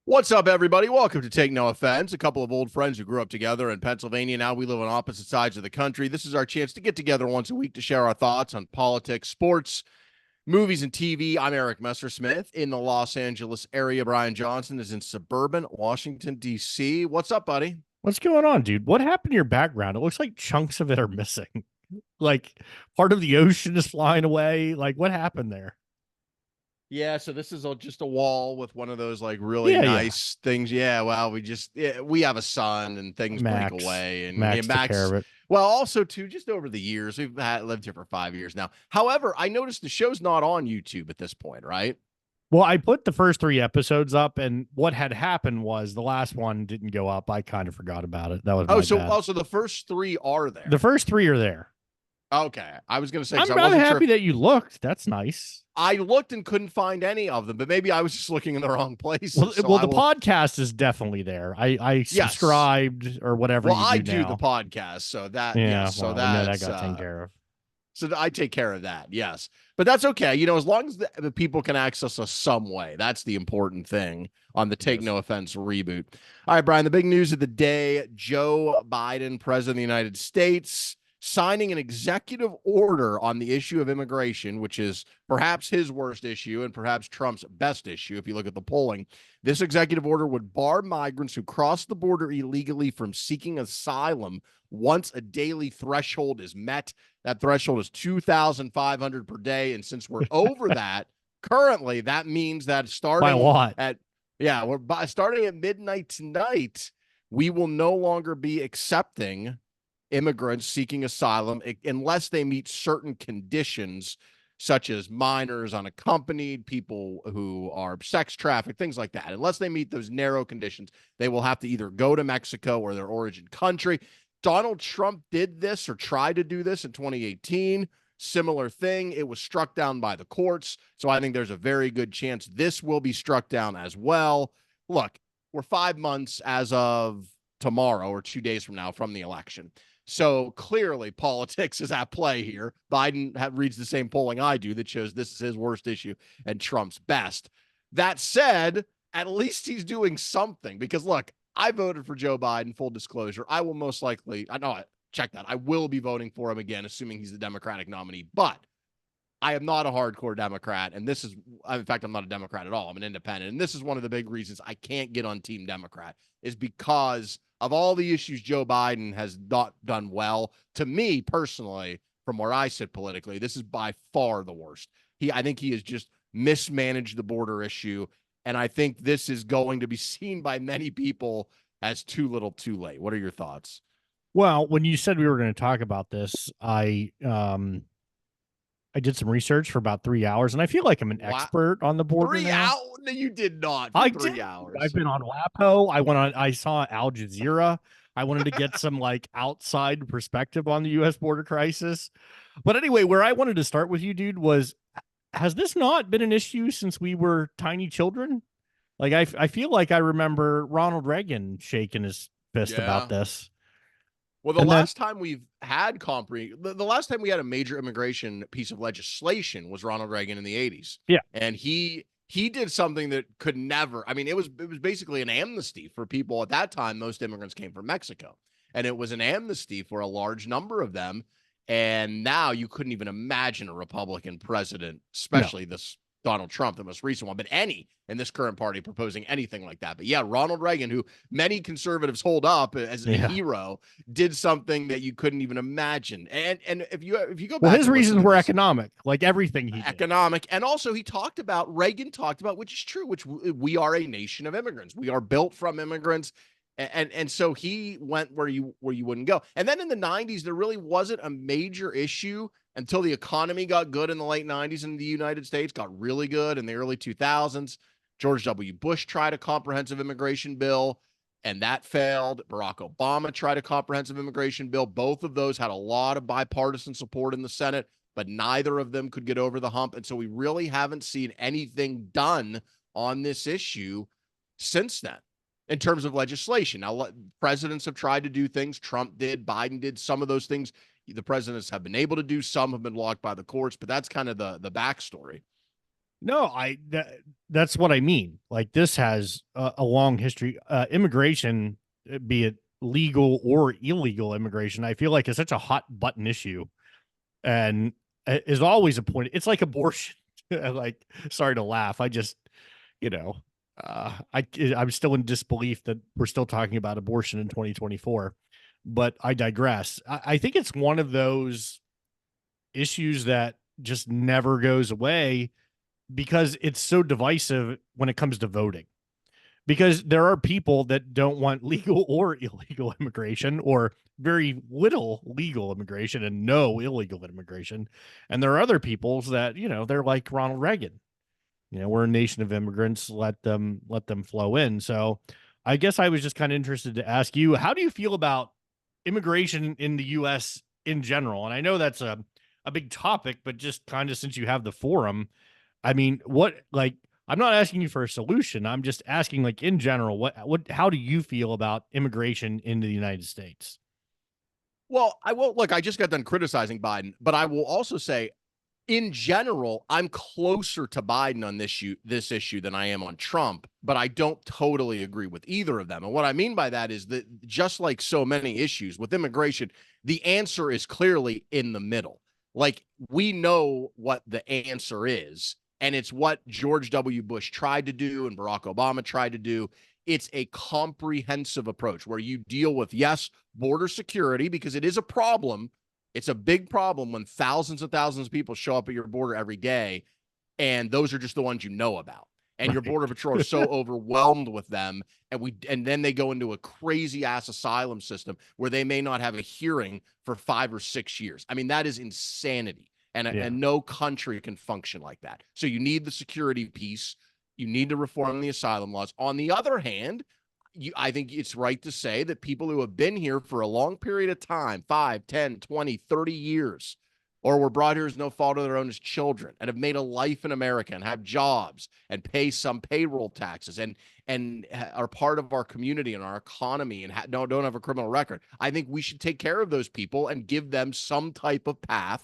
What's up, everybody? Welcome to Take No Offense. A couple of old friends who grew up together in Pennsylvania. Now we live on opposite sides of the country. This is our chance to get together once a week to share our thoughts on politics, sports, movies, and TV. I'm Eric Messersmith in the Los Angeles area. Brian Johnson is in suburban Washington, D.C. What's up, buddy? What's going on, dude? What happened to your background? It looks like chunks of it are missing. Like part of the ocean is flying away. Like what happened there? Yeah, so this is just a wall with one of those like really Yeah. nice things. Yeah, well, we have a son and things break Max. away, and yeah, Max took care Max. of it. Well, also too, just over the years lived here for 5 years now. However, I noticed the show's not on YouTube at this point, right? Well, I put the first 3 episodes up, and what had happened was the last one didn't go up. I kind of forgot about it. That was Oh, my so bad. also the first three are The there. first three are there. Okay, I was gonna say because I'm, I I'm wasn't sure. happy that you looked. That's nice. I looked and couldn't find any of them, but maybe I was just looking in the wrong Well, places. So well, I the will. podcast is definitely there. I Yes. subscribed or whatever Well, you I do do the now. podcast, so that Yeah, yes, so well, we know that that's got taken care of. so I take care of that. Yes, but that's okay. As long as the people can access us some way, that's the important thing on the Take Yes. No Offense reboot. All right, Brian. The big news of the day: Joe Biden, President of the United States, signing an executive order on the issue of immigration, which is perhaps his worst issue and perhaps Trump's best issue. If you look at the polling, this executive order would bar migrants who cross the border illegally from seeking asylum once a daily threshold is met. That threshold is 2,500 per day. And since we're over that currently, that means that By a lot. starting at midnight tonight, we will no longer be accepting immigrants seeking asylum unless they meet certain conditions, such as minors unaccompanied, people who are sex trafficked, things like that. Unless they meet those narrow conditions, they will have to either go to Mexico or their origin country. Donald Trump did this or tried to do this in 2018. Similar thing. It was struck down by the courts. So I think there's a very good chance this will be struck down as well. Look, we're 5 months as of tomorrow or 2 days from now from the election. So clearly politics is at play here. Biden reads the same polling I do that shows this is his worst issue and Trump's best. That said, at least he's doing something because look, I voted for Joe Biden, full disclosure. I will most likely, I know, check that. I will be voting for him again, assuming he's the Democratic nominee, but I am not a hardcore Democrat. And this is, in fact, I'm not a Democrat at all. I'm an independent. And this is one of the big reasons I can't get on Team Democrat is because of all the issues Joe Biden has not done well. To me personally, from where I sit politically, this is by far the worst. I think he has just mismanaged the border issue. And I think this is going to be seen by many people as too little too late. What are your thoughts? Well, when you said we were going to talk about this, I did some research for about 3 hours, and I feel like I'm an Wow. expert on the border Three now. hours? No, you did not for I three did. hours. I've been on WAPO. I saw Al Jazeera. I wanted to get some like outside perspective on the U.S. border crisis. But anyway, where I wanted to start with you, dude, was has this not been an issue since we were tiny children? Like I feel like I remember Ronald Reagan shaking his fist about Yeah. this. Well, the And then last time we've had the last time we had a major immigration piece of legislation was Ronald Reagan in the 80s. yeah, And he did something that could never, I mean, it was basically an amnesty for people at that time. Most immigrants came from Mexico. And it was an amnesty for a large number of them. And now you couldn't even imagine a Republican president, no. especially this Donald Trump, the most recent one, but any in this current party proposing anything like that. But yeah, Ronald Reagan, who many conservatives hold up as a Yeah. hero, did something that you couldn't even imagine. And if you go Well, back his and listen reasons to were this, economic, like everything he did. economic, and also Reagan talked about, which is true, which we are a nation of immigrants. We are built from immigrants. And so he went where you wouldn't go. And then in the 90s, there really wasn't a major issue until the economy got good in the late 90s in the United States, got really good in the early 2000s. George W. Bush tried a comprehensive immigration bill, and that failed. Barack Obama tried a comprehensive immigration bill. Both of those had a lot of bipartisan support in the Senate, but neither of them could get over the hump. And so we really haven't seen anything done on this issue since then in terms of legislation. Now, presidents have tried to do things. Trump did, Biden did. Some of those things the presidents have been able to do. Some have been blocked by the courts, but that's kind of the backstory. No, that's what I mean. Like this has a long history. Immigration, be it legal or illegal immigration, I feel like is such a hot button issue, and is always a point. It's like abortion. Like, sorry to laugh. I just, you know, I'm still in disbelief that we're still talking about abortion in 2024. But I digress. I think it's one of those issues that just never goes away because it's so divisive when it comes to voting. Because there are people that don't want legal or illegal immigration, or very little legal immigration and no illegal immigration. And there are other peoples that, they're like Ronald Reagan. We're a nation of immigrants, let them flow in. So I guess I was just kind of interested to ask you, how do you feel about immigration in the US in general? And I know that's a big topic, but just kind of since you have the forum, I mean, I'm not asking you for a solution. I'm just asking, like, in general, how do you feel about immigration into the United States? Well, I will look, I just got done criticizing Biden, but I will also say, in general, I'm closer to Biden on this issue than I am on Trump, but I don't totally agree with either of them. And what I mean by that is that just like so many issues with immigration, the answer is clearly in the middle. Like, we know what the answer is, and it's what George W. Bush tried to do and Barack Obama tried to do. It's a comprehensive approach where you deal with, yes, border security, because it is a problem. It's a big problem when thousands and thousands of people show up at your border every day, and those are just the ones you know about. And your Right. border patrol is so overwhelmed with them, and then they go into a crazy ass asylum system where they may not have a hearing for 5 or 6 years. I mean, that is insanity, and Yeah. and no country can function like that. So you need the security piece. You need to reform the asylum laws. On the other hand, I think it's right to say that people who have been here for a long period of time, 5, 10, 20, 30 years, or were brought here as no fault of their own as children, and have made a life in America and have jobs and pay some payroll taxes and are part of our community and our economy and don't have a criminal record. I think we should take care of those people and give them some type of path.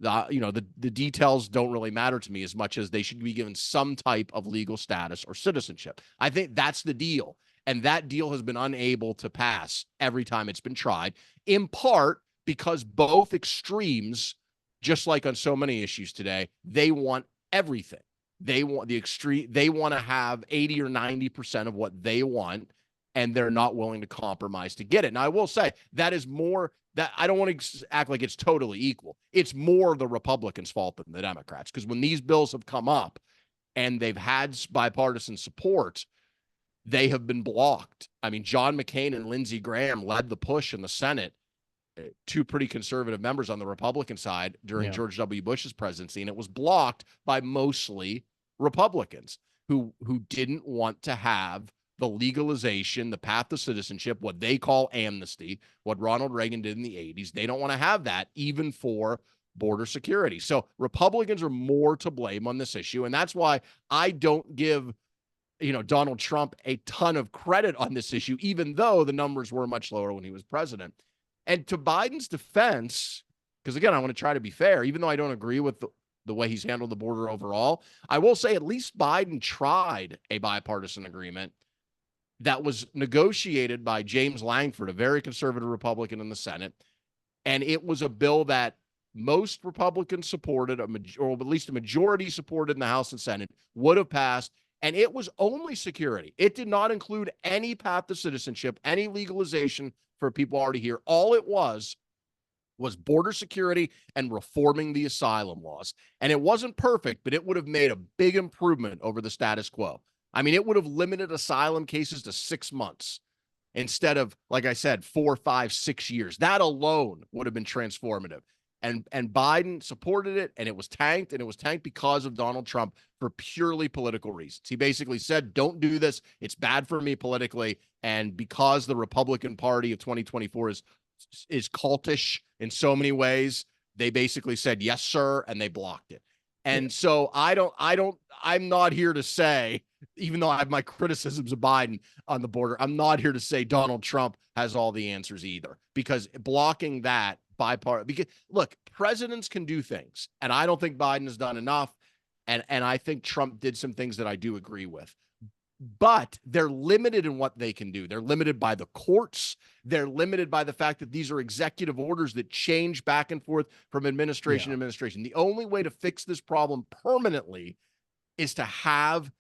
The details don't really matter to me as much as they should be given some type of legal status or citizenship. I think that's the deal. And that deal has been unable to pass every time it's been tried, in part because both extremes, just like on so many issues today, they want everything. They want the extreme, they want to have 80 or 90% of what they want, and they're not willing to compromise to get it. Now, I will say that is more that I don't want to act like it's totally equal. It's more the Republicans' fault than the Democrats, because when these bills have come up and they've had bipartisan support, they have been blocked. I mean, John McCain and Lindsey Graham led the push in the Senate, two pretty conservative members on the Republican side during George W. Bush's presidency, and it was blocked by mostly Republicans who didn't want to have the legalization, the path to citizenship, what they call amnesty, what Ronald Reagan did in the 80s. They don't want to have that even for border security. So Republicans are more to blame on this issue, and that's why I don't give Donald Trump a ton of credit on this issue, even though the numbers were much lower when he was president. And to Biden's defense, because again, I want to try to be fair, even though I don't agree with the way he's handled the border overall, I will say at least Biden tried a bipartisan agreement that was negotiated by James Langford, a very conservative Republican in the Senate. And it was a bill that most Republicans supported, or at least a majority supported in the House and Senate, would have passed. And it was only security. It did not include any path to citizenship, any legalization for people already here. All it was border security and reforming the asylum laws. And it wasn't perfect, but it would have made a big improvement over the status quo. I mean, it would have limited asylum cases to 6 months instead of, like I said, 4, 5, 6 years. That alone would have been transformative. And Biden supported it, and it was tanked, and it was tanked because of Donald Trump for purely political reasons. He basically said, don't do this. It's bad for me politically. And because the Republican Party of 2024 is cultish in so many ways, they basically said, yes, sir, and they blocked it. And so I'm not here to say, even though I have my criticisms of Biden on the border, I'm not here to say Donald Trump has all the answers either, because blocking that bipartisan, because look, presidents can do things, and I don't think Biden has done enough. And I think Trump did some things that I do agree with. But they're limited in what they can do. They're limited by the courts. They're limited by the fact that these are executive orders that change back and forth from administration to administration. The only way to fix this problem permanently is to have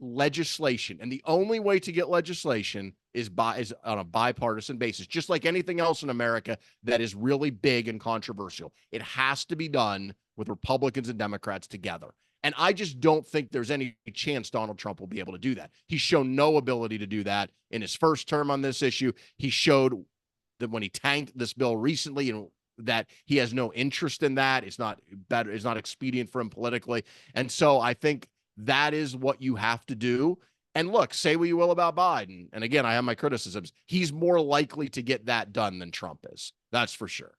legislation. And the only way to get legislation is on a bipartisan basis, just like anything else in America that is really big and controversial. It has to be done with Republicans and Democrats together. And I just don't think there's any chance Donald Trump will be able to do that. He's shown no ability to do that in his first term on this issue. He showed that when he tanked this bill recently, and that he has no interest in that. It's not better. It's not expedient for him politically. And so I think that is what you have to do. And look, say what you will about Biden. And again, I have my criticisms. He's more likely to get that done than Trump is. That's for sure.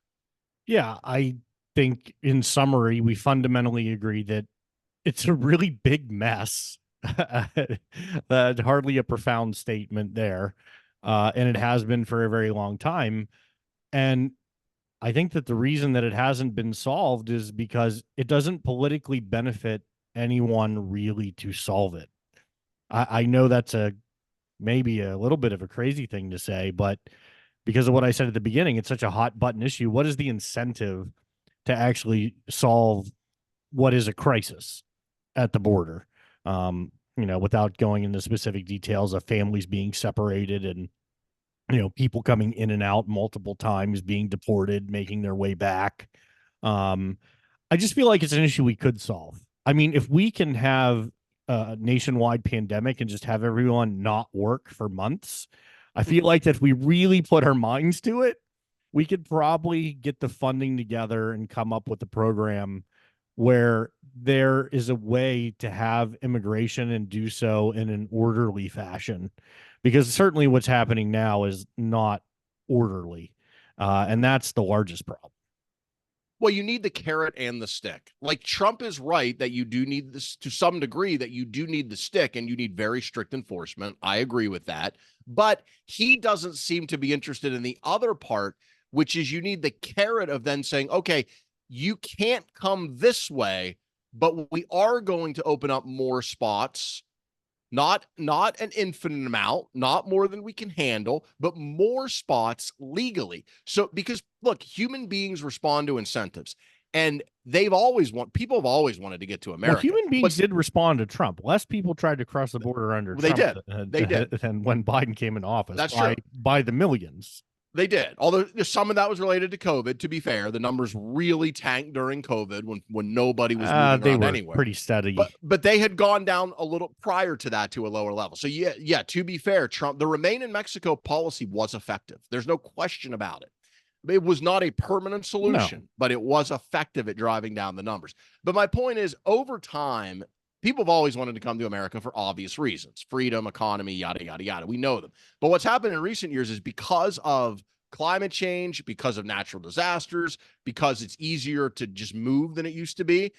Yeah, I think in summary, we fundamentally agree that it's a really big mess. Hardly a profound statement there. And it has been for a very long time. And I think that the reason that it hasn't been solved is because it doesn't politically benefit anyone really to solve it. I know that's maybe a little bit of a crazy thing to say, but because of what I said at the beginning, it's such a hot button issue. What is the incentive to actually solve what is a crisis at the border? Without going into specific details of families being separated and, people coming in and out multiple times, being deported, making their way back. I just feel like it's an issue we could solve. I mean, if we can have a nationwide pandemic and just have everyone not work for months, I feel like that if we really put our minds to it, we could probably get the funding together and come up with a program where there is a way to have immigration and do so in an orderly fashion, because certainly what's happening now is not orderly. And that's the largest problem. Well, you need the carrot and the stick. Like, Trump is right that you do need this to some degree, that you do need the stick and you need very strict enforcement. I agree with that. But he doesn't seem to be interested in the other part, which is you need the carrot of then saying, okay, you can't come this way, but we are going to open up more spots. Not an infinite amount, not more than we can handle, but more spots legally. So, because look, human beings respond to incentives, and people have always wanted to get to America. Well, human beings did respond to Trump. Less people tried to cross the border under they Trump did than when Biden came in office. That's true. By the millions. They did. Although some of that was related to COVID, to be fair. The numbers really tanked during COVID when nobody was moving they around were anywhere. Pretty steady. But they had gone down a little prior to that to a lower level. So yeah, to be fair, the Remain in Mexico policy was effective. There's no question about it. It was not a permanent solution, but it was effective at driving down the numbers. But my point is, over time, people have always wanted to come to America for obvious reasons: freedom, economy, yada, yada, yada. We know them. But what's happened in recent years is because of climate change, because of natural disasters, because it's easier to just move than it used to be,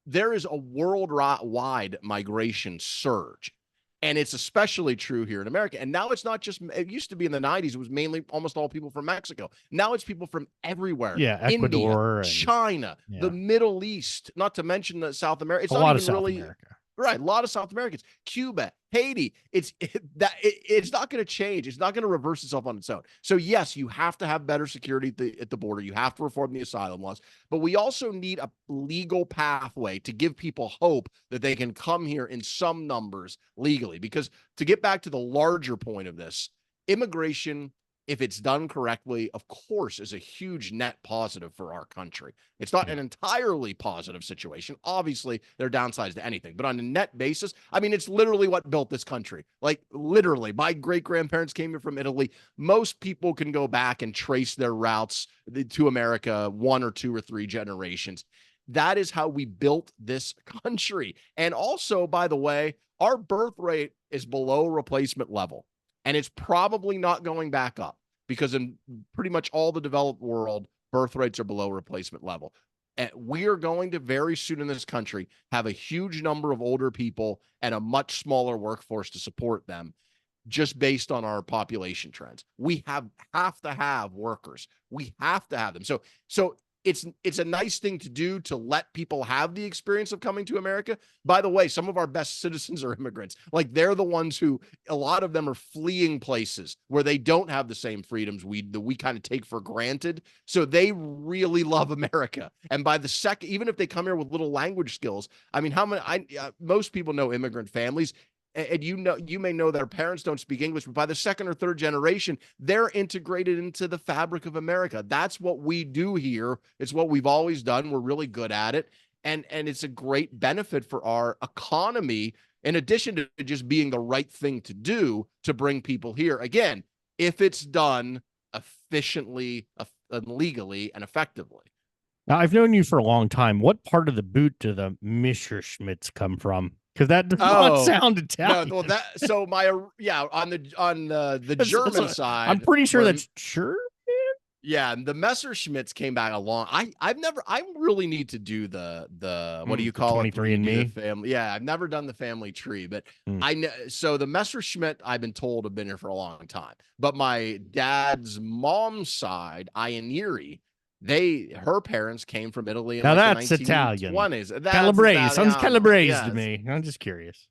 there is a worldwide migration surge. And it's especially true here in America. And now it's not just, it used to be in the 90s, it was mainly almost all people from Mexico. Now it's people from everywhere. Yeah, Ecuador, India, China, the Middle East, not to mention South America. It's a not lot even of South really America. Right, a lot of South Americans, Cuba, Haiti. It's not going to change. It's not going to reverse itself on its own. So yes, you have to have better security at the border. You have to reform the asylum laws, but we also need a legal pathway to give people hope that they can come here in some numbers legally. Because to get back to the larger point of this, immigration, if it's done correctly, of course, is a huge net positive for our country. It's not an entirely positive situation. Obviously, there are downsides to anything, but on a net basis, I mean, it's literally what built this country. Like, literally, my great-grandparents came here from Italy. Most people can go back and trace their routes to America 1 or 2 or 3 generations. That is how we built this country. And also, by the way, our birth rate is below replacement level. And it's probably not going back up, because in pretty much all the developed world, birth rates are below replacement level. And we are going to very soon in this country have a huge number of older people and a much smaller workforce to support them, just based on our population trends. We have to have workers. We have to have them. So it's a nice thing to do to let people have the experience of coming to America. By the way, some of our best citizens are immigrants. Like they're the ones who, a lot of them are fleeing places where they don't have the same freedoms we kind of take for granted. So they really love America. And by the second, even if they come here with little language skills, I mean, most people know immigrant families. And you may know their parents don't speak English, but by the second or third generation, they're integrated into the fabric of America. That's what we do here. It's what we've always done. We're really good at it. And it's a great benefit for our economy, in addition to just being the right thing to do to bring people here. Again, if it's done efficiently, legally, and effectively. Now, I've known you for a long time. What part of the boot do the Messerschmitts come from? Because that does not sound Italian. No, well, so on the German side, I'm pretty sure that's German. Yeah, and the Messerschmitts came back along. I really need to do the what do you call it? 23andMe family. Yeah, I've never done the family tree, but I know. So the Messerschmitt, I've been told, have been here for a long time. But my dad's mom's side, Ianieri, her parents came from Italy in now like that's the 1920s. Italian. Calabrese sounds Calabrese to me. I'm just curious.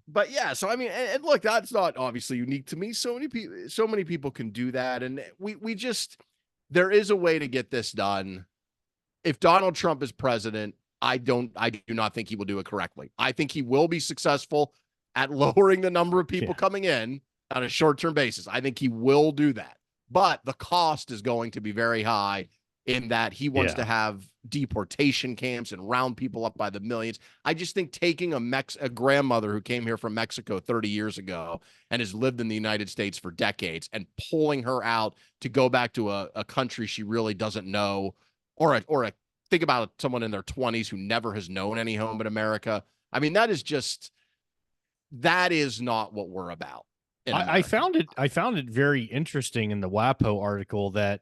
But yeah, so I mean, and look, that's not obviously unique to me. So many people can do that, and we just, there is a way to get this done. If Donald Trump is president, I do not think he will do it correctly. I think he will be successful at lowering the number of people coming in on a short-term basis. I think he will do that, but the cost is going to be very high, in that he wants to have deportation camps and round people up by the millions. I just think taking a grandmother who came here from Mexico 30 years ago and has lived in the United States for decades and pulling her out to go back to a country she really doesn't know, or think about someone in their 20s who never has known any home in America. I mean, that is not what we're about. I found it very interesting in the WAPO article that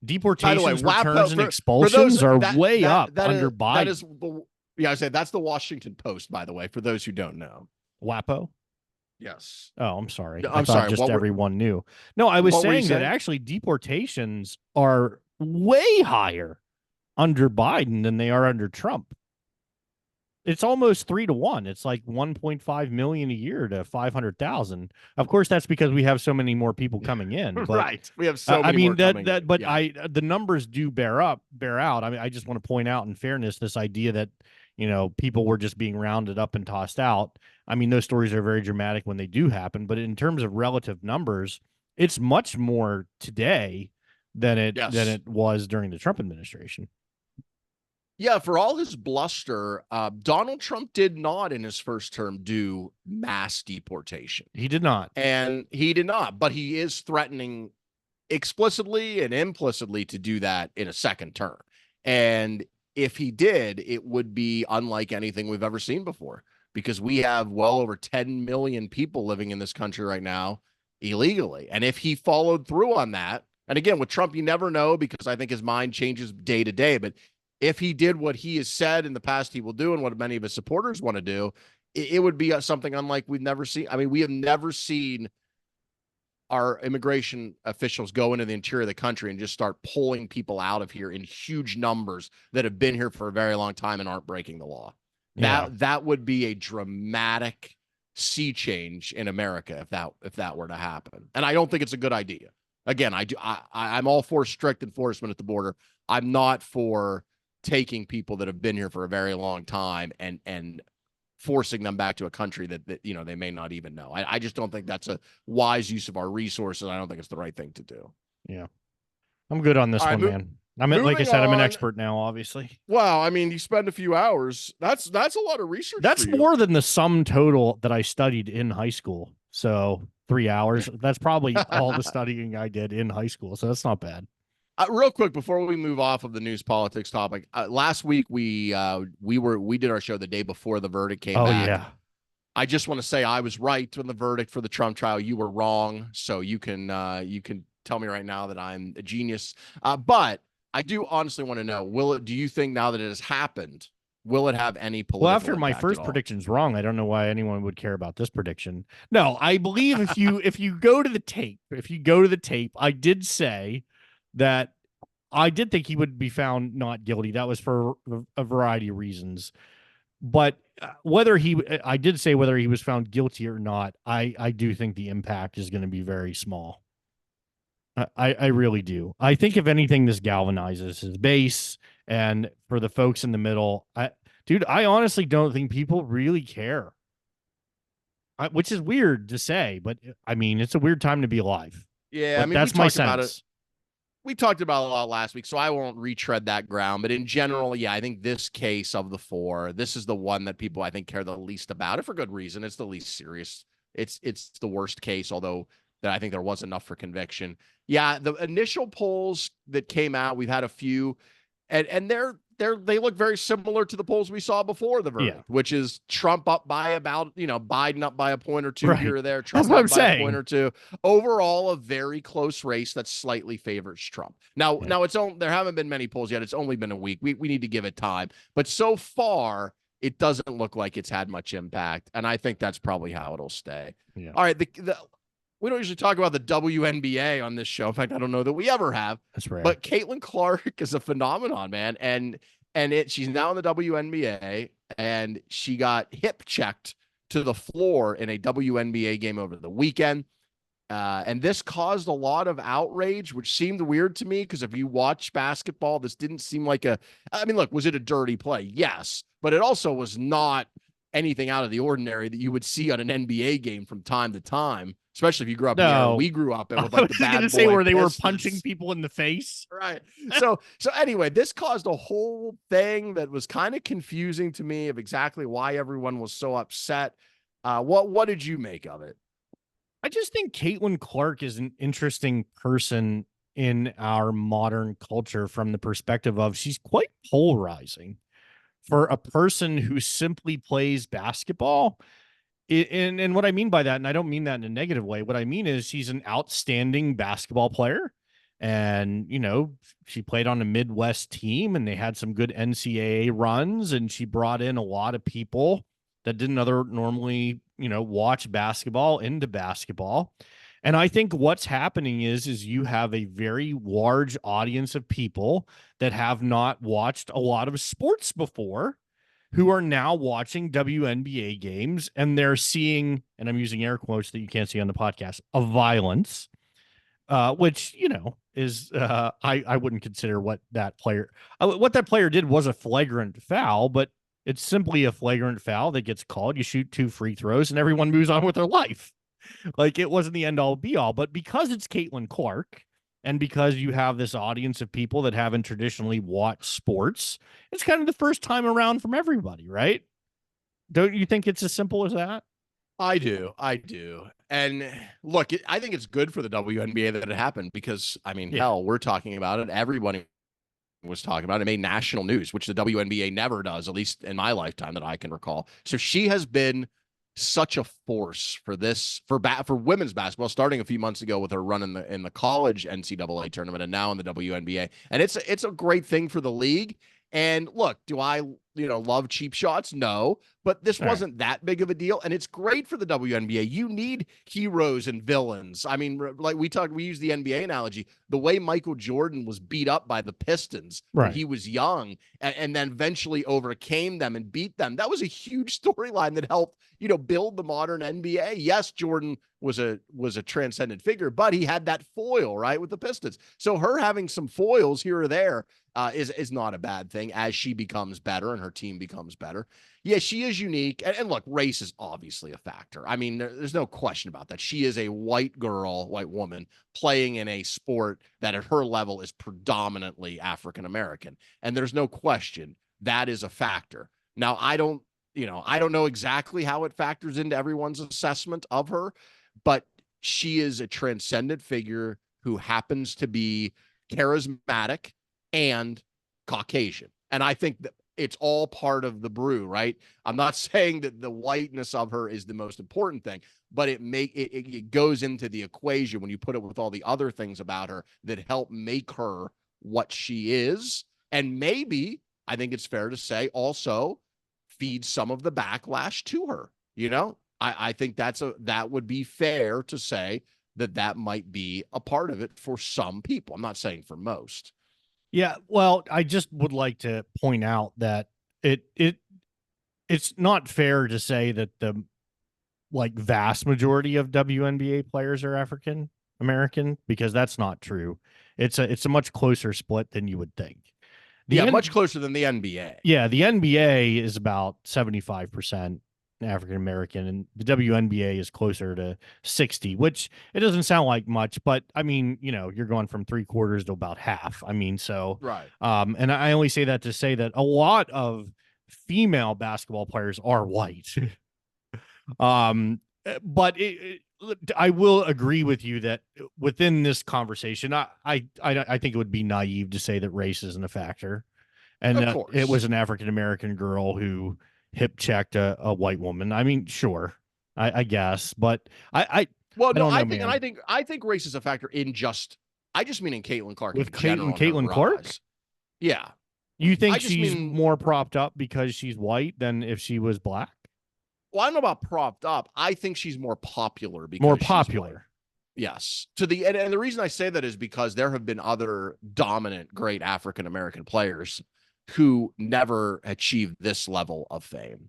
deportations, returns, and expulsions are way up under Biden. I said that's the Washington Post, by the way, for those who don't know. WAPO? Yes. Oh, I'm sorry. No, I'm sorry. Just everyone knew. No, I was saying that actually deportations are way higher under Biden than they are under Trump. It's almost 3-1. It's like 1.5 million a year to 500,000. Of course, that's because we have so many more people coming in. But, right. We have so many more coming in. But the numbers do bear out. I mean, I just want to point out, in fairness, this idea that, people were just being rounded up and tossed out. I mean, those stories are very dramatic when they do happen. But in terms of relative numbers, it's much more today than it was during the Trump administration. Yeah, for all his bluster, Donald Trump did not in his first term do mass deportation. He did not. And he did not, but he is threatening explicitly and implicitly to do that in a second term. And if he did, it would be unlike anything we've ever seen before, because we have well over 10 million people living in this country right now illegally. And if he followed through on that, and again, with Trump, you never know, because I think his mind changes day to day, but if he did what he has said in the past he will do, and what many of his supporters want to do, it would be something unlike we've never seen. I mean, we have never seen our immigration officials go into the interior of the country and just start pulling people out of here in huge numbers that have been here for a very long time and aren't breaking the law. That would be a dramatic sea change in America if that were to happen. And I don't think it's a good idea. Again, I'm all for strict enforcement at the border. I'm not for taking people that have been here for a very long time and forcing them back to a country that they may not even know. I just don't think that's a wise use of our resources. I don't think it's the right thing to do. Yeah. I'm good on this one, man. Like I said, I'm an expert now, obviously. Well, I mean, you spend a few hours. That's a lot of research. That's more than the sum total that I studied in high school. So 3 hours. That's probably all the studying I did in high school. So that's not bad. Real quick, before we move off of the news politics topic, last week we did our show the day before the verdict came back. Yeah. I just want to say I was right on the verdict for the Trump trial. You were wrong. So you can tell me right now that I'm a genius. But I do honestly want to know, do you think now that it has happened, will it have any political Well, after my first prediction's wrong, I don't know why anyone would care about this prediction. No, I believe if you go to the tape, I did say that I did think he would be found not guilty. That was for a variety of reasons. But I did say whether he was found guilty or not, I do think the impact is going to be very small. I really do. I think if anything, this galvanizes his base, and for the folks in the middle, I honestly don't think people really care. Which is weird to say, but I mean, it's a weird time to be alive. Yeah, I But mean, we that's my talked about it. sense. We talked about it a lot last week, so I won't retread that ground. But in general, yeah, I think this case of the four, this is the one that people I think care the least about, it for good reason. It's the least serious. It's the worst case, although that I think there was enough for conviction. Yeah, the initial polls that came out, we've had a few, and they look very similar to the polls we saw before the verdict, which is Trump up by about, Biden up by a point or two here or there, Trump up by a point or two. Overall, a very close race that slightly favors Trump. Now there haven't been many polls yet. It's only been a week. We need to give it time. But so far, it doesn't look like it's had much impact. And I think that's probably how it'll stay. Yeah. All right. We don't usually talk about the WNBA on this show. In fact, I don't know that we ever have. That's rare. But Caitlin Clark is a phenomenon, man. And she's now in the WNBA, and she got hip checked to the floor in a WNBA game over the weekend. And this caused a lot of outrage, which seemed weird to me, because if you watch basketball, this didn't seem like look, was it a dirty play? Yes, but it also was not anything out of the ordinary that you would see on an NBA game from time to time, especially if you grew up in the era we grew up in with like the bad boy say where they Pistons. were punching people in the face. Right. So anyway, this caused a whole thing that was kind of confusing to me of exactly why everyone was so upset. What did you make of it? I just think Caitlin Clark is an interesting person in our modern culture from the perspective of she's quite polarizing for a person who simply plays basketball. And what I mean by that, and I don't mean that in a negative way, what I mean is she's an outstanding basketball player. And, she played on a Midwest team, and they had some good NCAA runs, and she brought in a lot of people that didn't normally, watch basketball into basketball. And I think what's happening is you have a very large audience of people that have not watched a lot of sports before, who are now watching WNBA games, and they're seeing, and I'm using air quotes that you can't see on the podcast, a violence, which, is I wouldn't consider what that player did was a flagrant foul, but it's simply a flagrant foul that gets called. You shoot 2 free throws and everyone moves on with their life. Like, it wasn't the end all be all, but because it's Caitlin Clark, and because you have this audience of people that haven't traditionally watched sports, it's kind of the first time around from everybody, right? Don't you think it's as simple as that? I do. And look, I think it's good for the WNBA that it happened, because, hell, we're talking about it. Everybody was talking about it. It made national news, which the WNBA never does, at least in my lifetime that I can recall. So she has been such a force for this, for women's basketball, starting a few months ago with her run in the college NCAA tournament, and now in the WNBA. And it's a great thing for the league. And look, do I, love cheap shots? No, but this wasn't that big of a deal. And it's great for the WNBA. You need heroes and villains. I mean, like we use the NBA analogy, the way Michael Jordan was beat up by the Pistons when he was young, and then eventually overcame them and beat them. That was a huge storyline that helped, build the modern NBA. Yes, Jordan was a transcendent figure, but he had that foil, right, with the Pistons. So her having some foils here or there is not a bad thing as she becomes better and her team becomes better. Yeah, she is unique. And look, race is obviously a factor. I mean, there's no question about that. She is a white woman playing in a sport that at her level is predominantly African-American. And there's no question that is a factor. Now, I don't know exactly how it factors into everyone's assessment of her, but she is a transcendent figure who happens to be charismatic and Caucasian. And I think that it's all part of the brew, right? I'm not saying that the whiteness of her is the most important thing, but it goes into the equation when you put it with all the other things about her that help make her what she is. And maybe, I think it's fair to say, also feed some of the backlash to her. I think that would be fair to say that might be a part of it for some people. I'm not saying for most. Yeah, well, I just would like to point out that it's not fair to say that the like vast majority of WNBA players are African American, because that's not true. It's a much closer split than you would think. The Yeah, much N closer than the NBA. Yeah, the NBA is about 75% African American, and the WNBA is closer to 60, which it doesn't sound like much, but I mean, you're going from three quarters to about half. I mean, so, Right. and I only say that to say that a lot of female basketball players are white. But I will agree with you that within this conversation, I think it would be naive to say that race isn't a factor, and Of it course. was an African American girl who hip checked a white woman. I mean, sure, I guess, but Well, I no, don't know, I man. think race is a factor in just I just mean in Caitlin Clark With in general in her Caitlin Clark, rise. Yeah. you I think just she's mean more propped up because she's white than if she was black? well, I don't know about propped up. I think she's more popular More because she's white. popular. Yes. And the reason I say that is because there have been other dominant, great African American players who never achieved this level of fame.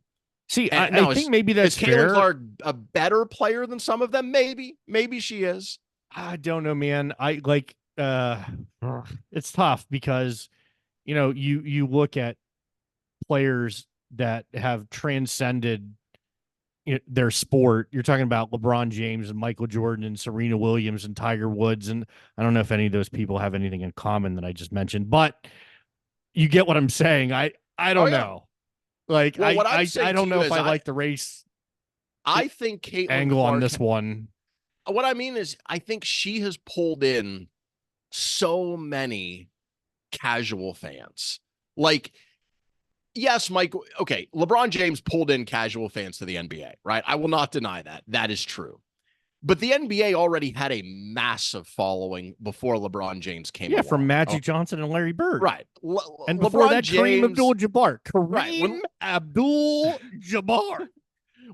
See, And I now think maybe is that's Caitlin fair. Clark a better player than some of them? Maybe. Maybe she is. I don't know, man. I like it's tough because you look at players that have transcended their sport. You're talking about LeBron James and Michael Jordan and Serena Williams and Tiger Woods, and I don't know if any of those people have anything in common that I just mentioned, but you get what I'm saying. I Oh don't yeah. know. Like Well, what I'm I saying to don't know you if is I like the race I think Caitlin angle on Clark this one. what I mean is I think she has pulled in so many casual fans. Like, yes, Mike, okay, LeBron James pulled in casual fans to the NBA, right? I will not deny that. That is true. But the NBA already had a massive following before LeBron James came Yeah, from along. Magic Oh, Johnson and Larry Bird. right. And before LeBron that, Kareem James, Abdul-Jabbar. right. Kareem Abdul-Jabbar.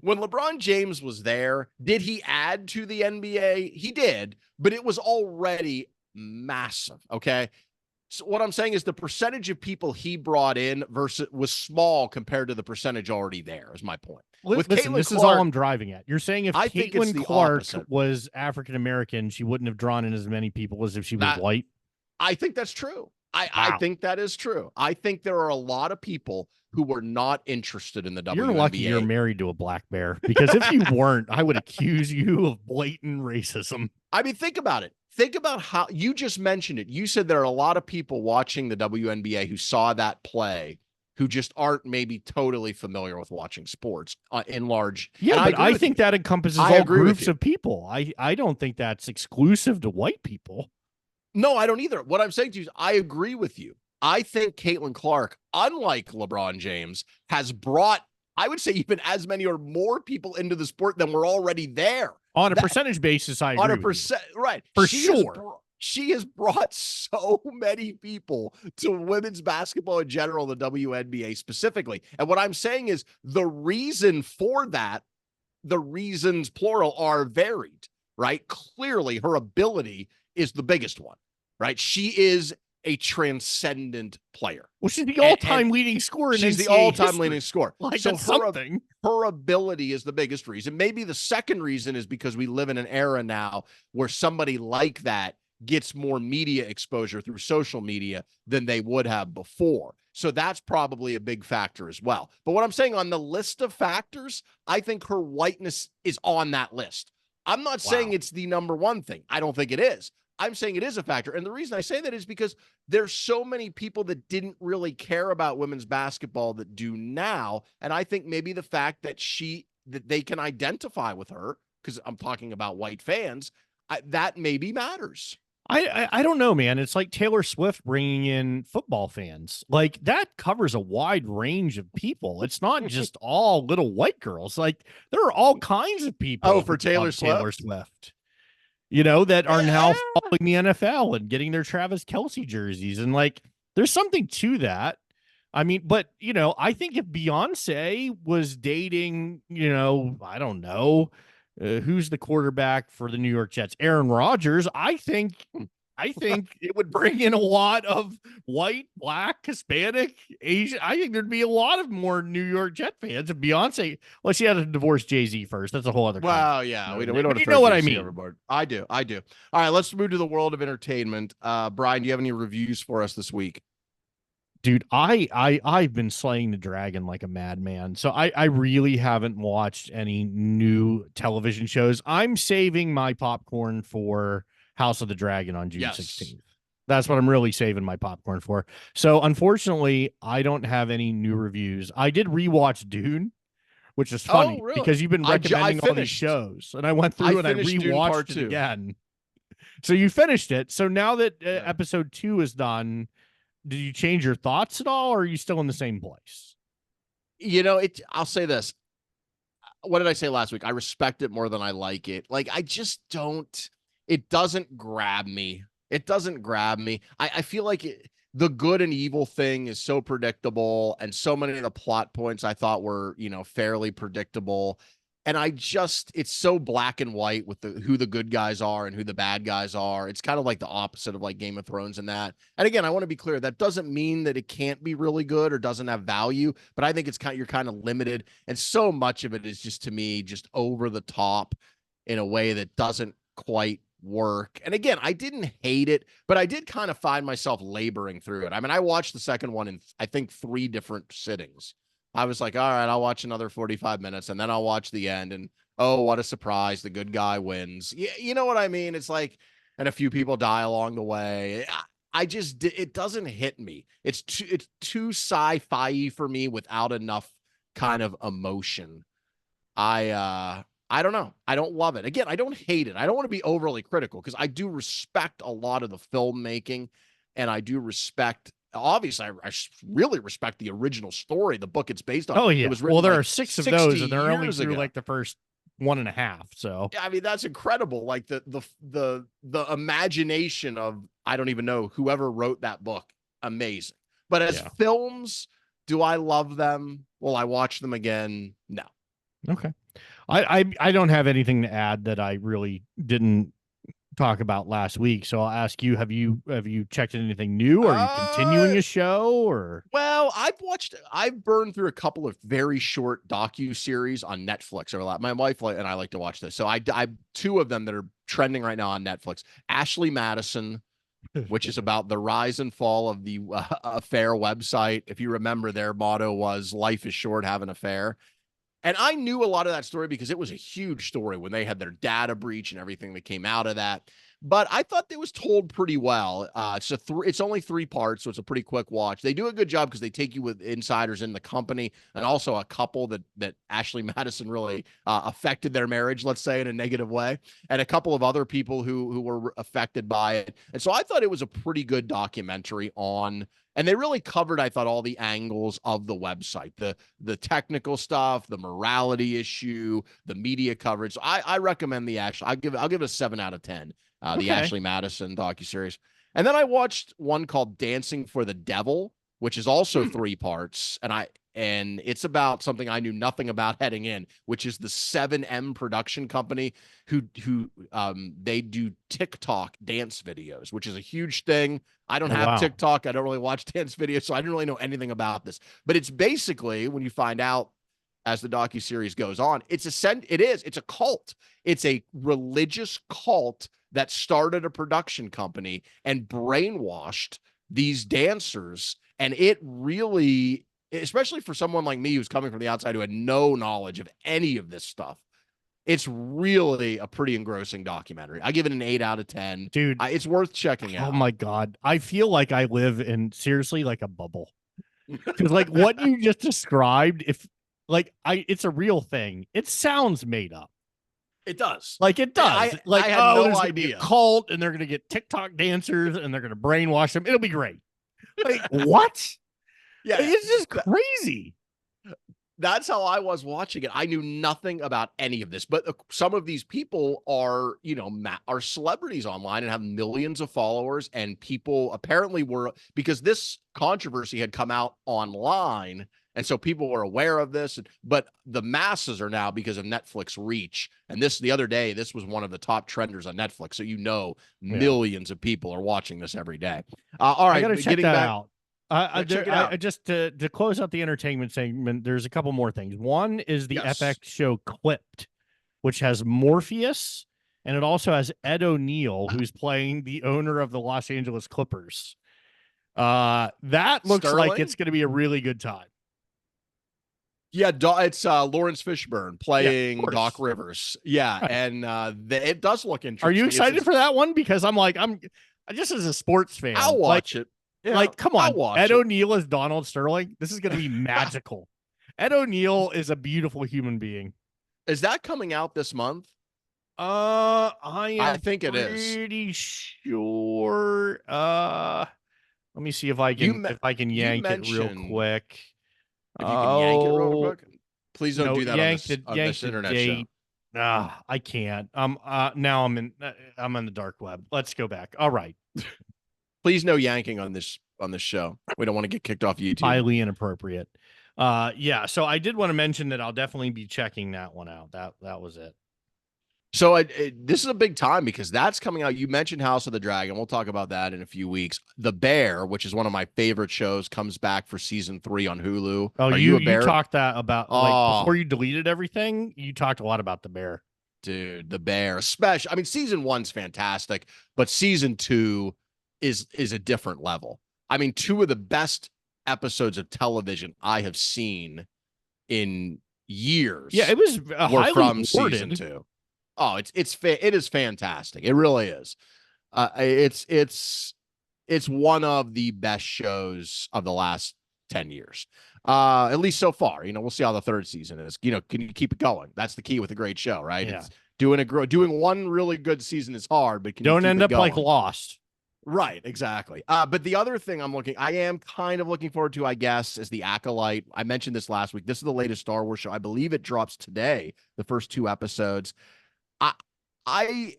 When LeBron James was there, did he add to the NBA? He did, but it was already massive. Okay. So what I'm saying is the percentage of people he brought in versus was small compared to the percentage already there, is my point. With Listen, Caitlin this is all Clark, I'm driving at. You're saying if I think it's Caitlin the Clark opposite. was African American, she wouldn't have drawn in as many people as if she was That white. I think that's true. I Wow. think that is true. I think there are a lot of people who were not interested in the You're lucky you're WNBA. married to a black bear, because if you weren't, I would accuse you of blatant racism. I mean, think about it. Think about how you just mentioned it. You said there are a lot of people watching the WNBA who saw that play who just aren't maybe totally familiar with watching sports in large. Yeah, and but I think you. that encompasses I all agree with groups you. of people. I don't think that's exclusive to white people. No, I don't either. What I'm saying to you is I agree with you. I think Caitlin Clark, unlike LeBron James, has brought, I would say, even as many or more people into the sport than were already there. On a percentage basis, I agree. On a percent, right. For sure. She has brought so many people to women's basketball in general, the WNBA specifically. And what I'm saying is the reason for that, the reasons plural are varied, right? Clearly, her ability is the biggest one, right? She is a transcendent player. Well, she's the all-time leading scorer in she's NCAA the all-time history. leading scorer. Like, so that's something. Her ability is the biggest reason. Maybe the second reason is because we live in an era now where somebody like that gets more media exposure through social media than they would have before. So that's probably a big factor as well. But what I'm saying on the list of factors, I think her whiteness is on that list. I'm not saying it's the number one thing. I don't think it is. I'm saying it is a factor. And the reason I say that is because there's so many people that didn't really care about women's basketball that do now. And I think maybe the fact that they can identify with her, because I'm talking about white fans, that maybe matters. I don't know, man. It's like Taylor Swift bringing in football fans. Like, that covers a wide range of people. It's not just all little white girls. Like, there are all kinds of people. Oh, for Taylor Swift, that are now following the NFL and getting their Travis Kelce jerseys. And like, there's something to that. I mean, but I think if Beyonce was dating, I don't know, who's the quarterback for the New York Jets? Aaron Rodgers. I think I think it would bring in a lot of white, black, Hispanic, Asian. I think there'd be a lot of more New York Jet fans. And Beyonce, well, she had to divorce Jay-Z first. That's a whole other. Well, yeah, we don't But want to you throw know what I JC mean. overboard. I do. All right, let's move to the world of entertainment. Brian, do you have any reviews for us this week? Dude, I've been slaying the dragon like a madman. So I really haven't watched any new television shows. I'm saving my popcorn for House of the Dragon on June 16th. That's what I'm really saving my popcorn for. So unfortunately, I don't have any new reviews. I did rewatch Dune, which is funny because you've been recommending all these shows, and I went through and I rewatched it again. So you finished it. So now that episode 2 is done, did you change your thoughts at all, or are you still in the same place? You know, I'll say this. What did I say last week? I respect it more than I like it. Like, I just don't, it doesn't grab me. It doesn't grab me. I feel like the good and evil thing is so predictable, and so many of the plot points I thought were, fairly predictable. And it's so black and white with who the good guys are and who the bad guys are. It's kind of like the opposite of like Game of Thrones and that. And again, I want to be clear, that doesn't mean that it can't be really good or doesn't have value, but I think you're kind of limited. And so much of it is just, to me, just over the top in a way that doesn't quite work. And again, I didn't hate it, but I did kind of find myself laboring through it. I mean, I watched the second one in, I think, 3 different sittings. I was like, all right, I'll watch another 45 minutes and then I'll watch the end. And oh, what a surprise. The good guy wins. You know what I mean? It's like, and a few people die along the way. It doesn't hit me. It's too sci-fi for me without enough kind of emotion. I don't know. I don't love it. Again, I don't hate it. I don't want to be overly critical because I do respect a lot of the filmmaking, and I do respect, obviously, I really respect the original story, the book it's based on. Oh, yeah. It was written, well, there are 6 of those, and they're only through ago. like the first 1.5. So I mean, that's incredible. Like the imagination of, I don't even know, whoever wrote that book. Amazing. But as films, do I love them? Will I watch them again? No. Okay. I don't have anything to add that I really didn't talk about last week. So I'll ask you, have you checked anything new? Are you continuing a show, or? Well, I've burned through a couple of very short docu-series on Netflix. My wife and I like to watch this. So I 2 of them that are trending right now on Netflix. Ashley Madison, which is about the rise and fall of the affair website. If you remember, their motto was "Life is short, have an affair." And I knew a lot of that story because it was a huge story when they had their data breach and everything that came out of that. But I thought it was told pretty well. It's only 3 parts, so it's a pretty quick watch. They do a good job because they take you with insiders in the company, and also a couple that Ashley Madison really affected their marriage, let's say, in a negative way, and a couple of other people who were affected by it. And so I thought it was a pretty good documentary on. And they really covered, I thought, all the angles of the website, the technical stuff, the morality issue, the media coverage. So I recommend the Ashley. I'll give it a 7 out of 10. The Ashley Madison docuseries. And then I watched one called Dancing for the Devil, which is also 3 parts. And it's about something I knew nothing about heading in, which is the 7M production company who they do TikTok dance videos, which is a huge thing. I don't have TikTok. I don't really watch dance videos, so I didn't really know anything about this. But it's basically, when you find out as the docuseries goes on, it's a cult. It's a religious cult that started a production company and brainwashed these dancers. And it really, especially for someone like me who's coming from the outside who had no knowledge of any of this stuff, it's really a pretty engrossing documentary. I give it an 8 out of 10. Dude, it's worth checking out. Oh my God. I feel like I live in, seriously, like a bubble. Because like what you just described, it's a real thing. It sounds made up. It does. Like it does. I had no there's idea. Gonna be a cult, and they're gonna get TikTok dancers, and they're gonna brainwash them. It'll be great. Like what? Yeah, it's just crazy. That's how I was watching it. I knew nothing about any of this, but some of these people are, are celebrities online and have millions of followers, and people apparently were, because this controversy had come out online And so people were aware of this, but the masses are now because of Netflix reach. And the other day, this was one of the top trenders on Netflix. So, millions of people are watching this every day. All right. I got to check that out. Check it out. Just to close out the entertainment segment, there's a couple more things. One is the FX show Clipped, which has Morpheus, and it also has Ed O'Neill, who's playing the owner of the Los Angeles Clippers. That looks like it's going to be a really good time. Yeah, it's Lawrence Fishburne playing Doc Rivers. Yeah, right. And it does look interesting. Are you excited for that one? Because I'm just as a sports fan, I'll watch it. Yeah, come on, Ed O'Neill is Donald Sterling. This is going to be magical. Ed O'Neill is a beautiful human being. Is that coming out this month? I think it is. Pretty sure. Let me see if I can yank it real quick. If you can yank it real quick, please don't do that on this internet show. I can't. Now I'm on the dark web. Let's go back. All right. Please no yanking on this show. We don't want to get kicked off YouTube. Highly inappropriate. Yeah. So I did want to mention that I'll definitely be checking that one out. That was it. So this is a big time because that's coming out. You mentioned House of the Dragon. We'll talk about that in a few weeks. The Bear, which is one of my favorite shows, comes back for season 3 on Hulu. Oh, you talked that about before you deleted everything. You talked a lot about The Bear, dude. The Bear, especially. I mean, season 1's fantastic, but season 2 is a different level. I mean, 2 of the best episodes of television I have seen in years. Yeah, it was highly from awarded. Season 2. Oh, it is fantastic. It really is. It's one of the best shows of the last 10 years. At least so far. We'll see how the 3rd season is. Can you keep it going? That's the key with a great show, right? Yeah. It's doing one really good season is hard, but don't end up like Lost. Right, exactly. But the other thing I am kind of looking forward to, I guess, is The Acolyte. I mentioned this last week. This is the latest Star Wars show. I believe it drops today, the first 2 episodes. I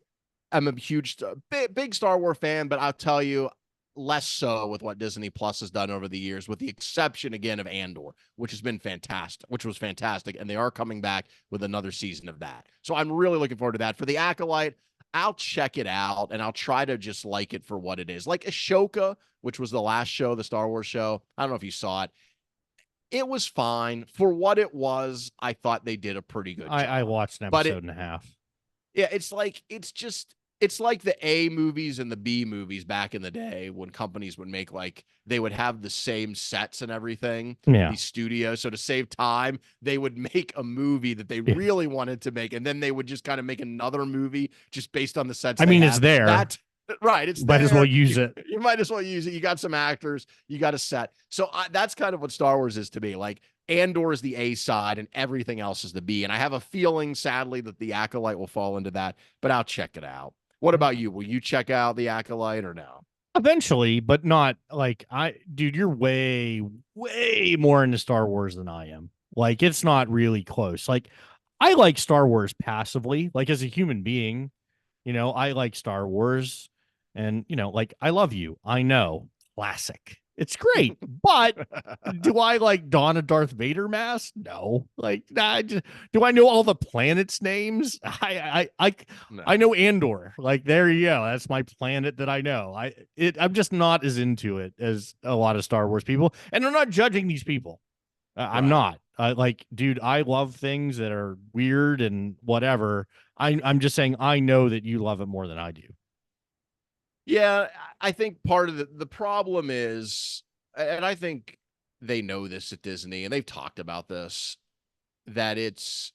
am a huge, big Star Wars fan, but I'll tell you, less so with what Disney Plus has done over the years, with the exception again of Andor, which was fantastic, and they are coming back with another season of that. So I'm really looking forward to that. For The Acolyte, I'll check it out and I'll try to just like it for what it is. Like Ashoka, which was the last show, the Star Wars show. I don't know if you saw it. It was fine for what it was. I thought they did a pretty good job. I watched an episode and a half. Yeah, it's like the A movies and the B movies back in the day when companies would make they would have the same sets and everything. Yeah. These studios. So to save time, they would make a movie that they really wanted to make, and then they would just kind of make another movie just based on the sets. It's there. Right. It's might as well use it. You might as well use it. You got some actors, you got a set. So that's kind of what Star Wars is to me. Like Andor is the A side and everything else is the B. And I have a feeling, sadly, that The Acolyte will fall into that, but I'll check it out. What about you? Will you check out The Acolyte or no? Eventually, but not dude, you're way, way more into Star Wars than I am. It's not really close. I like Star Wars passively, as a human being, I like Star Wars and, I love you. I know. Classic. It's great, but do I don a Darth Vader mask? No. Do I know all the planets' names? I know Andor. There you go. That's my planet that I know. I'm just not as into it as a lot of Star Wars people, and I'm not judging these people. I'm not. Dude, I love things that are weird and whatever. I'm just saying I know that you love it more than I do. Yeah, I think part of the problem is, and I think they know this at Disney, and they've talked about this, that it's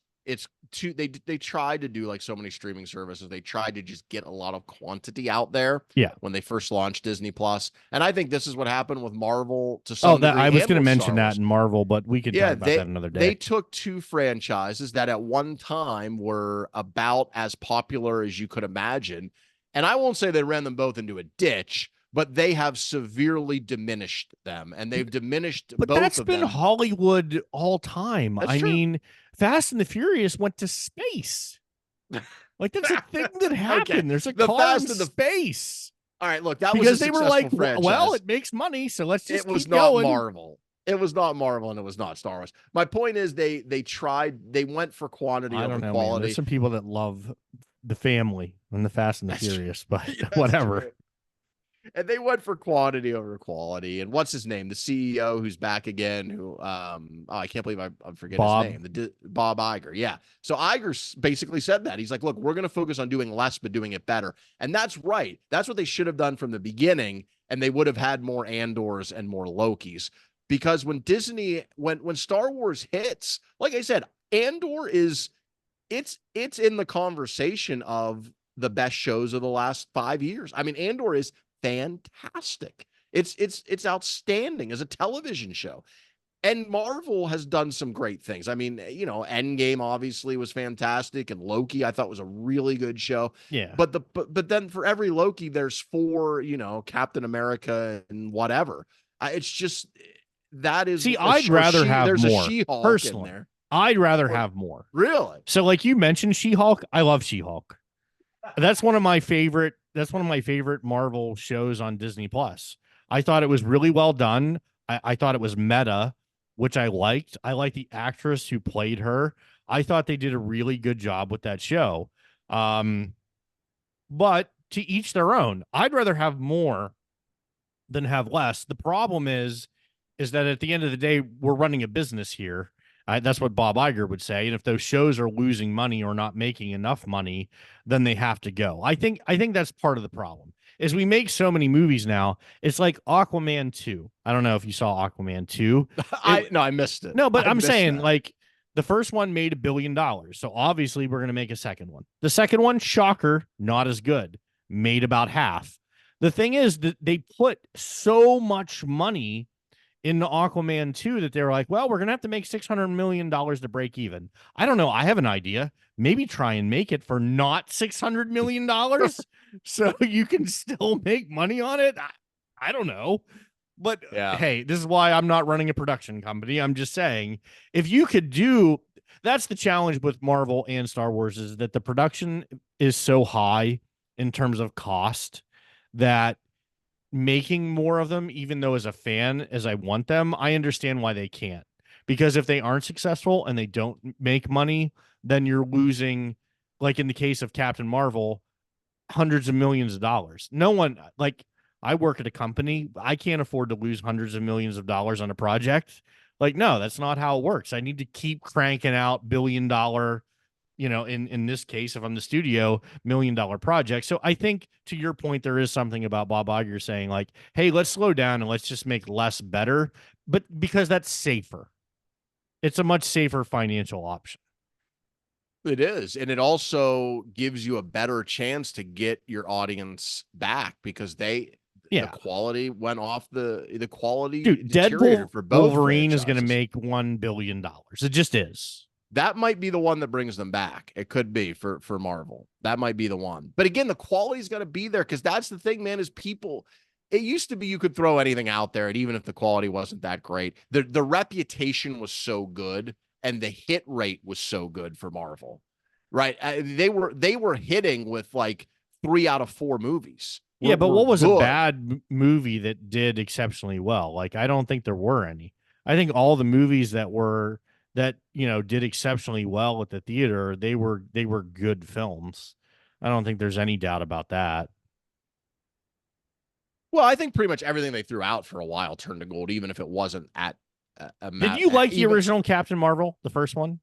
too they tried to do so many streaming services. They tried to just get a lot of quantity out there. Yeah. When they first launched Disney Plus, and I think this is what happened with Marvel to some degree. I was going to mention that in Marvel, but we could talk about that another day. They took 2 franchises that at one time were about as popular as you could imagine. And I won't say they ran them both into a ditch, but they have severely diminished them, and they've diminished both of them. But that's been Hollywood all time. I mean, Fast and the Furious went to space. That's a thing that happened. Okay. There's a car in space. All right, look, that because was a they were franchise. well, it makes money, so let's just keep going. Marvel. It was not Marvel and it was not Star Wars. My point is they went for quantity I over don't know, man. quality. There's some people that love the family and the Fast and the Furious, but That's whatever. true. And they went for quantity over quality. And what's his name? The CEO who's back again, who I can't believe I forget his name. Bob Iger. Yeah. So Iger basically said that. He's like, look, we're going to focus on doing less, but doing it better. And that's right. That's what they should have done from the beginning. And they would have had more Andors and more Lokis. Because when Disney, when Star Wars hits, like I said, Andor is it's in the conversation of the best shows of the last 5 years. I mean, Andor is fantastic. It's outstanding as a television show. And Marvel has done some great things. I mean, Endgame obviously was fantastic, and Loki I thought was a really good show. Yeah. But then for every Loki, there's 4, Captain America and whatever. It's just that is. See, I'd rather have there's more. a She-Hulk Personally, in there. I'd rather have more. Really? So, like you mentioned, She-Hulk. I love She-Hulk. That's one of my favorite. That's one of my favorite Marvel shows on Disney Plus. I thought it was really well done. I thought it was meta, which I liked. I like the actress who played her. I thought they did a really good job with that show. But to each their own. I'd rather have more than have less. The problem is that at the end of the day, we're running a business here. That's what Bob Iger would say. And if those shows are losing money or not making enough money, then they have to go. I think that's part of the problem. Is we make so many movies now. It's like Aquaman 2. I don't know if you saw Aquaman 2. I missed it. No, but I'm saying like the first one made $1 billion. So obviously we're going to make a second one. The second one, shocker, not as good. Made about half. The thing is that they put so much money into Aquaman 2 that they're like, well, we're going to have to make $600 million to break even. I don't know. I have an idea. Maybe try and make it for not $600 million so you can still make money on it. I don't know. But hey, this is why I'm not running a production company. I'm just saying, if you could do, that's the challenge with Marvel and Star Wars, is that the production is so high in terms of cost that making more of them, even though as a fan, as I want them, I understand why they can't. Because if they aren't successful and they don't make money, then you're losing, like in the case of Captain Marvel, hundreds of millions of dollars. No one, like, I work at a company. I can't afford to lose hundreds of millions of dollars on a project. Like, no, that's not how it works. I need to keep cranking out $1 billion, in this case, if I'm the studio, $1 million project. So I think, to your point, there is something about Bob Iger saying like, hey, let's slow down and let's just make less better. But because that's safer. It's a much safer financial option. It is. And it also gives you a better chance to get your audience back because the quality went off the quality. Dude, Deadpool for both Wolverine franchises is going to make $1 billion. It just is. That might be the one that brings them back. It could be for Marvel. That might be the one. But again, the quality's got to be there because that's the thing, man, is people. It used to be you could throw anything out there, and even if the quality wasn't that great, the reputation was so good and the hit rate was so good for Marvel, right? They were hitting with like 3 out of 4 movies. Yeah, but what was a bad movie that did exceptionally well? Like, I don't think there were any. I think all the movies that did exceptionally well at the theater, they were good films. I don't think there's any doubt about that. Well, I think pretty much everything they threw out for a while turned to gold, even if it wasn't at a Did you like the original Captain Marvel, the first one?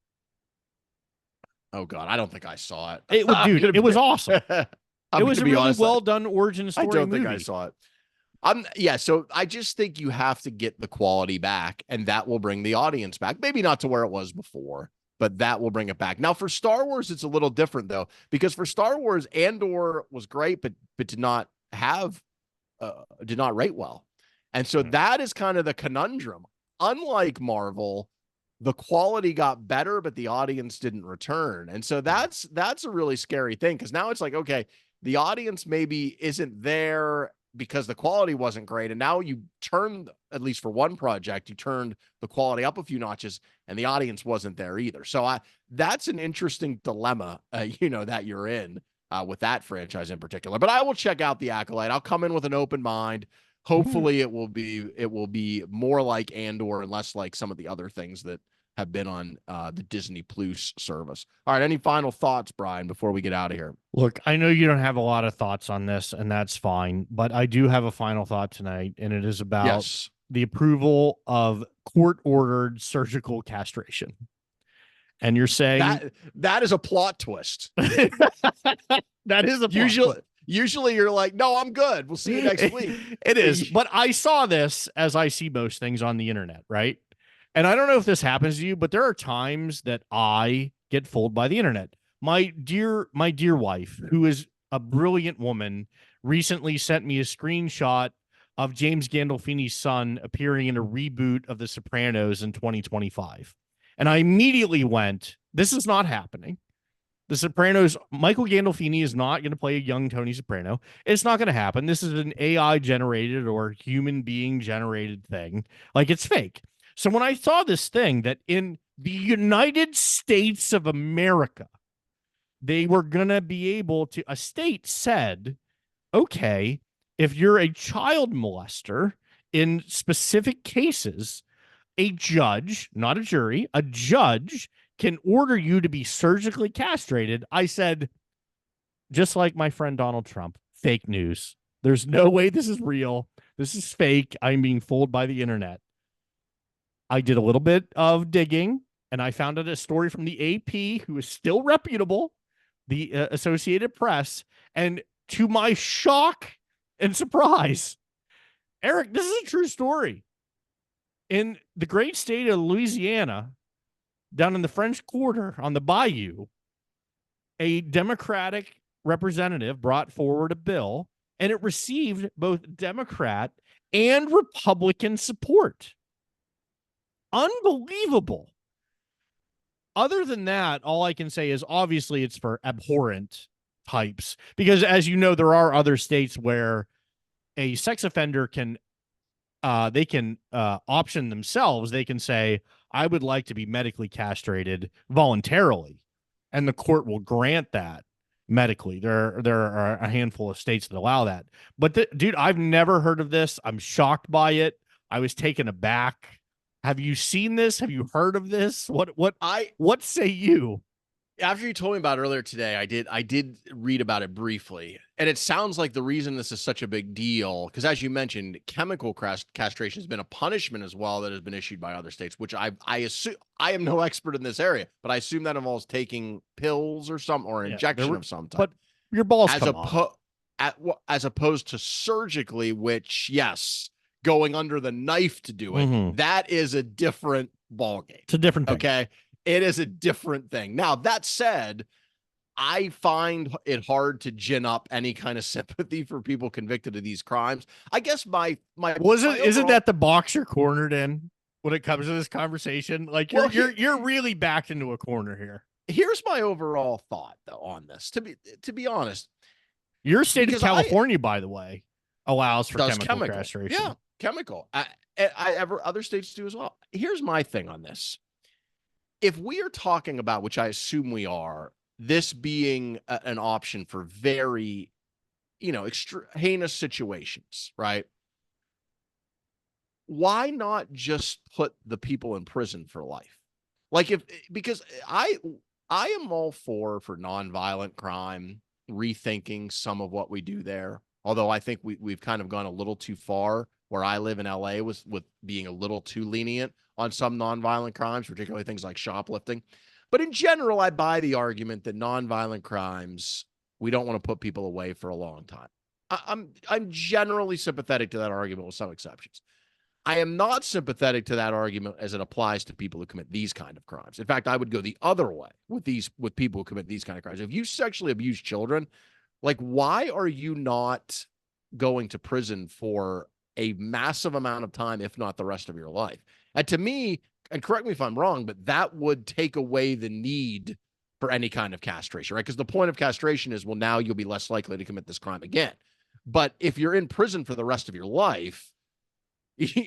Oh God, I don't think I saw it. It was awesome. It was a really well done origin story. I don't movie. think I saw it. So I just think you have to get the quality back, and that will bring the audience back. Maybe not to where it was before, but that will bring it back. Now for Star Wars, it's a little different though, because for Star Wars, Andor was great, but did not rate well. And so that is kind of the conundrum. Unlike Marvel, the quality got better, but the audience didn't return. And so that's a really scary thing, because now it's like, okay, the audience maybe isn't there because the quality wasn't great. And now you turned, at least for one project, you turned the quality up a few notches and the audience wasn't there either. So that's an interesting dilemma, that you're in with that franchise in particular. But I will check out The Acolyte. I'll come in with an open mind. Hopefully it will be more like Andor and less like some of the other things that have been on the Disney Plus service. All right, any final thoughts, Brian, before we get out of here? Look, I know you don't have a lot of thoughts on this, and that's fine, but I do have a final thought tonight, and it is about Yes. the approval of court-ordered surgical castration. And you're saying that is a plot twist. That is a plot twist. Usually you're like, no, I'm good. We'll see you next week. It is. But I saw this, as I see most things on the internet, right? And I don't know if this happens to you, but there are times that I get fooled by the internet. My dear wife, who is a brilliant woman, recently sent me a screenshot of James Gandolfini's son appearing in a reboot of The Sopranos in 2025. And I immediately went, this is not happening. The Sopranos, Michael Gandolfini is not going to play a young Tony Soprano. It's not going to happen. This is an AI generated or human being generated thing. Like, it's fake. So when I saw this thing that in the United States of America, they were going to be able to, a state said, okay, if you're a child molester in specific cases, a judge, not a jury, a judge can order you to be surgically castrated. I said, just like my friend Donald Trump, fake news. There's no way this is real. This is fake. I'm being fooled by the internet. I did a little bit of digging, and I found out a story from the AP, who is still reputable, the Associated Press, and to my shock and surprise, Eric, this is a true story. In the great state of Louisiana, down in the French Quarter on the Bayou, a Democratic representative brought forward a bill, and it received both Democrat and Republican support. Unbelievable. Other than that, all I can say is obviously it's for abhorrent types, because as you know, there are other states where a sex offender can option themselves. They can say, I would like to be medically castrated voluntarily, and the court will grant that medically. There are a handful of states that allow that. But dude, I've never heard of this. I'm shocked by it. I was taken aback. Have you seen this? Have you heard of this? What say you? After you told me about it earlier today, I did read about it briefly, and it sounds like the reason this is such a big deal, because as you mentioned, chemical castration has been a punishment as well that has been issued by other states, which I assume, I am no expert in this area, but I assume that involves taking pills or some, or injection of some type. But your balls come off. As opposed to surgically, which, yes, going under the knife to do it, that is a different ballgame. It's a different thing. Okay. It is a different thing. Now, that said, I find it hard to gin up any kind of sympathy for people convicted of these crimes. I guess isn't that the box you're cornered in when it comes to this conversation? Like you're really backed into a corner here. Here's my overall thought though on this. To be honest, your state of California, by the way, allows for chemical castration. Yeah, chemical. Other states do as well. Here's my thing on this. If we are talking about, which I assume we are, this being an option for very, heinous situations, right? Why not just put the people in prison for life? Like because I am all for nonviolent crime, rethinking some of what we do there. Although I think we've kind of gone a little too far where I live in LA with being a little too lenient on some nonviolent crimes, particularly things like shoplifting. But in general, I buy the argument that nonviolent crimes, we don't want to put people away for a long time. I'm generally sympathetic to that argument with some exceptions. I am not sympathetic to that argument as it applies to people who commit these kind of crimes. In fact, I would go the other way with people who commit these kind of crimes. If you sexually abuse children, like, why are you not going to prison for a massive amount of time, if not the rest of your life? And to me, and correct me if I'm wrong, but that would take away the need for any kind of castration, right? Because the point of castration is, well, now you'll be less likely to commit this crime again. But if you're in prison for the rest of your life,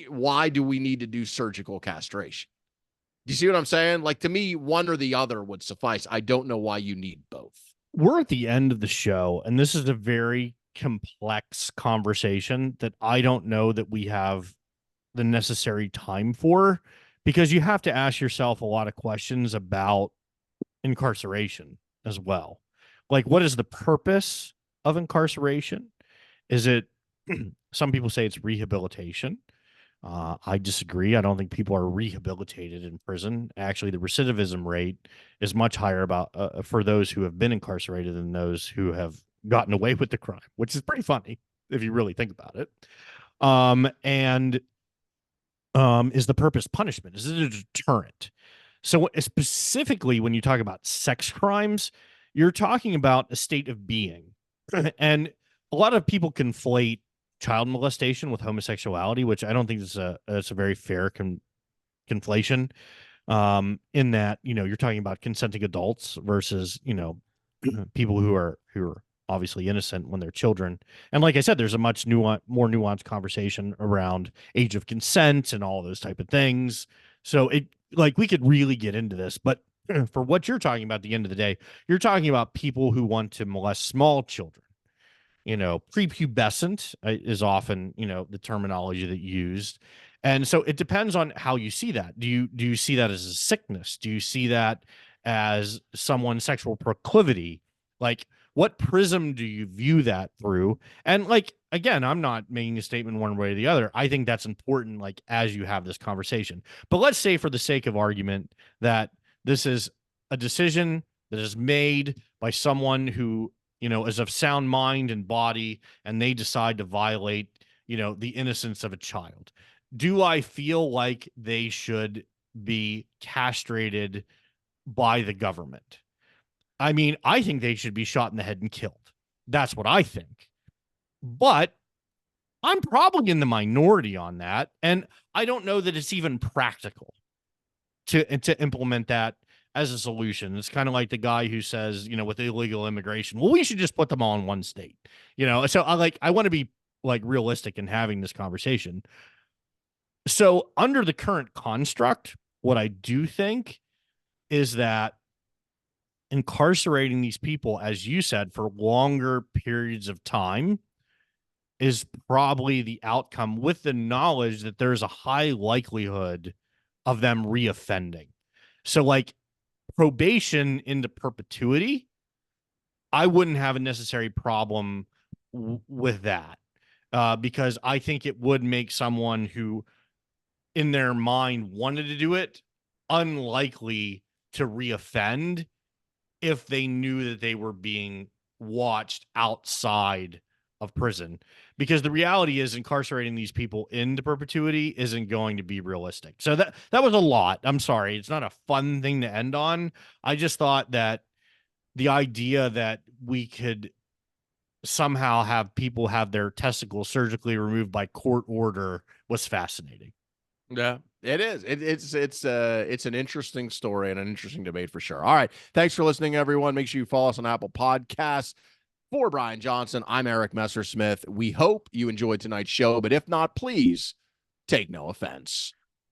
why do we need to do surgical castration? Do you see what I'm saying? Like, to me, one or the other would suffice. I don't know why you need both. We're at the end of the show, and this is a very complex conversation that I don't know that we have the necessary time for, because you have to ask yourself a lot of questions about incarceration as well. Like, what is the purpose of incarceration? Is it, some people say it's rehabilitation. I disagree. I don't think people are rehabilitated in prison. Actually, the recidivism rate is much higher about for those who have been incarcerated than those who have gotten away with the crime, which is pretty funny if you really think about it. And is the purpose punishment? Is it a deterrent? So specifically, when you talk about sex crimes, you're talking about a state of being, and a lot of people conflate child molestation with homosexuality, which I don't think is it's a very fair conflation. In that, you're talking about consenting adults versus people who are obviously innocent when they're children. And like I said, there's a much more nuanced conversation around age of consent and all those type of things. So we could really get into this, but for what you're talking about at the end of the day, you're talking about people who want to molest small children. Prepubescent is often, the terminology that used. And so it depends on how you see that. Do you see that as a sickness? Do you see that as someone's sexual proclivity? Like, what prism do you view that through? And again, I'm not making a statement one way or the other. I think that's important, as you have this conversation. But let's say, for the sake of argument, that this is a decision that is made by someone who, is of sound mind and body, and they decide to violate, the innocence of a child. Do I feel like they should be castrated by the government? I mean, I think they should be shot in the head and killed. That's what I think. But I'm probably in the minority on that. And I don't know that it's even practical to implement that as a solution. It's kind of like the guy who says, with illegal immigration, well, we should just put them all in one state. So I want to be realistic in having this conversation. So under the current construct, what I do think is that incarcerating these people, as you said, for longer periods of time is probably the outcome, with the knowledge that there's a high likelihood of them reoffending. So probation into perpetuity, I wouldn't have a necessary problem with that, because I think it would make someone who in their mind wanted to do it unlikely to reoffend if they knew that they were being watched outside of prison. Because the reality is, incarcerating these people into perpetuity isn't going to be realistic. So that was a lot. I'm sorry. It's not a fun thing to end on. I just thought that the idea that we could somehow have people have their testicles surgically removed by court order was fascinating. Yeah, it is. It's an interesting story and an interesting debate for sure. All right. Thanks for listening, everyone. Make sure you follow us on Apple Podcasts. For Brian Johnson, I'm Eric Messersmith. We hope you enjoyed tonight's show, but if not, please take no offense.